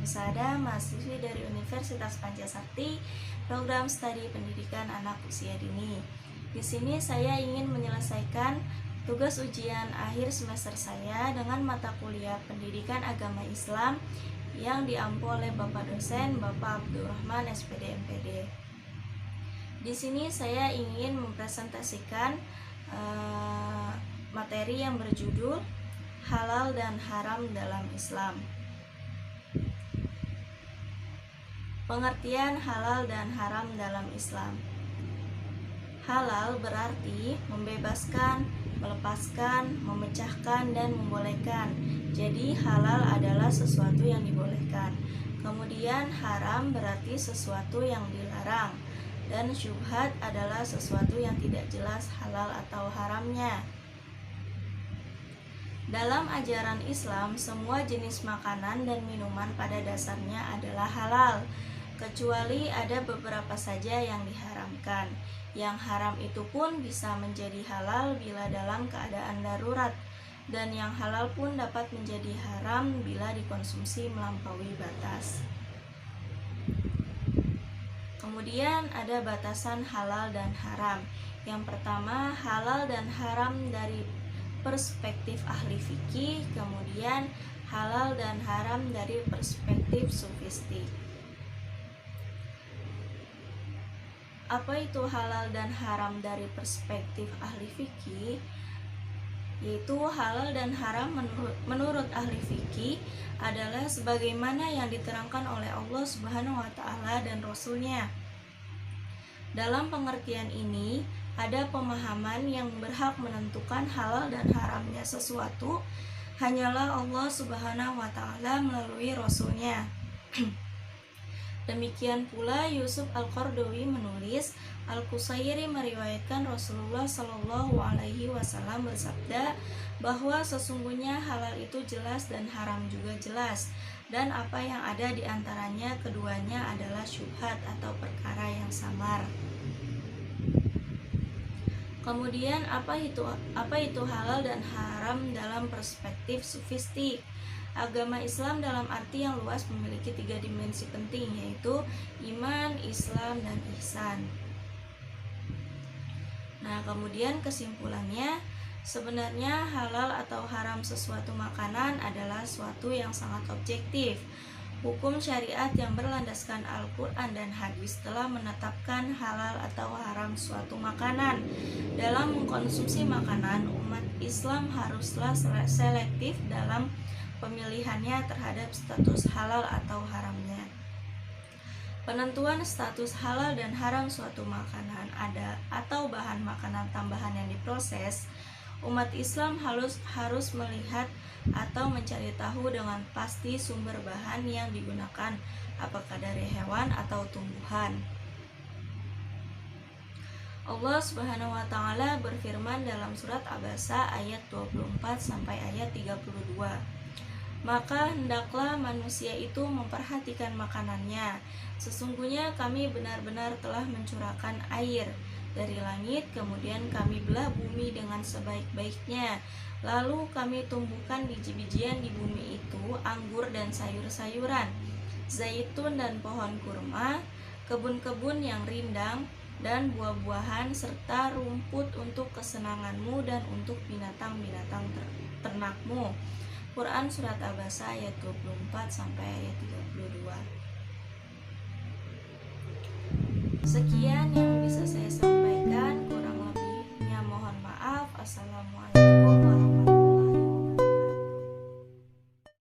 Sada, mahasiswi dari Universitas Pancasakti, program studi pendidikan anak usia dini. Di sini saya ingin menyelesaikan tugas ujian akhir semester saya dengan mata kuliah Pendidikan Agama Islam yang diampu oleh Bapak dosen Bapak Abdurrahman SPD MPD. Di sini saya ingin mempresentasikan materi yang berjudul Halal dan Haram dalam Islam. Pengertian halal dan haram dalam Islam. Halal berarti membebaskan, melepaskan, memecahkan, dan membolehkan. Jadi halal adalah sesuatu yang dibolehkan. Kemudian haram berarti sesuatu yang dilarang. Dan syubhat adalah sesuatu yang tidak jelas halal atau haramnya. Dalam ajaran Islam, semua jenis makanan dan minuman pada dasarnya adalah halal, kecuali ada beberapa saja yang diharamkan. Yang haram itu pun bisa menjadi halal bila dalam keadaan darurat, dan yang halal pun dapat menjadi haram bila dikonsumsi melampaui batas. Kemudian ada batasan halal dan haram. Yang pertama, halal dan haram dari perspektif ahli fikih, kemudian halal dan haram dari perspektif sufistik. Apa itu halal dan haram dari perspektif ahli fikih? Yaitu halal dan haram menurut ahli fikih adalah sebagaimana yang diterangkan oleh Allah Subhanahu wa taala dan Rasul-Nya. Dalam pengertian ini, ada pemahaman yang berhak menentukan halal dan haramnya sesuatu hanyalah Allah Subhanahu wa taala melalui Rasul-Nya. Demikian pula Yusuf Al-Qardawi menulis, Al-Qusairi meriwayatkan Rasulullah Shallallahu Alaihi Wasallam bersabda bahwa sesungguhnya halal itu jelas dan haram juga jelas, dan apa yang ada di antaranya keduanya adalah syubhat atau perkara yang samar. Kemudian apa itu halal dan haram dalam perspektif sufistik? Agama Islam dalam arti yang luas memiliki 3 dimensi penting, yaitu iman, Islam, dan ihsan. Nah, kemudian kesimpulannya, sebenarnya halal atau haram sesuatu makanan adalah suatu yang sangat objektif. Hukum syariat yang berlandaskan Al-Quran dan hadis telah menetapkan halal atau haram suatu makanan. Dalam mengkonsumsi makanan, umat Islam haruslah selektif dalam pemilihannya terhadap status halal atau haramnya. Penentuan status halal dan haram suatu makanan atau bahan makanan tambahan yang diproses, umat Islam harus melihat atau mencari tahu dengan pasti sumber bahan yang digunakan, apakah dari hewan atau tumbuhan. Allah Subhanahu wa taala berfirman dalam surat Abasa ayat 24 sampai ayat 32. Maka hendaklah manusia itu memperhatikan makanannya. Sesungguhnya kami benar-benar telah mencurahkan air dari langit, kemudian kami belah bumi dengan sebaik-baiknya. Lalu kami tumbuhkan biji-bijian di bumi itu, anggur dan sayur-sayuran, zaitun dan pohon kurma, kebun-kebun yang rindang, dan buah-buahan, serta rumput untuk kesenanganmu dan untuk binatang-binatang ternakmu. Quran Surat Abasa ayat 24 sampai ayat 32. Sekian yang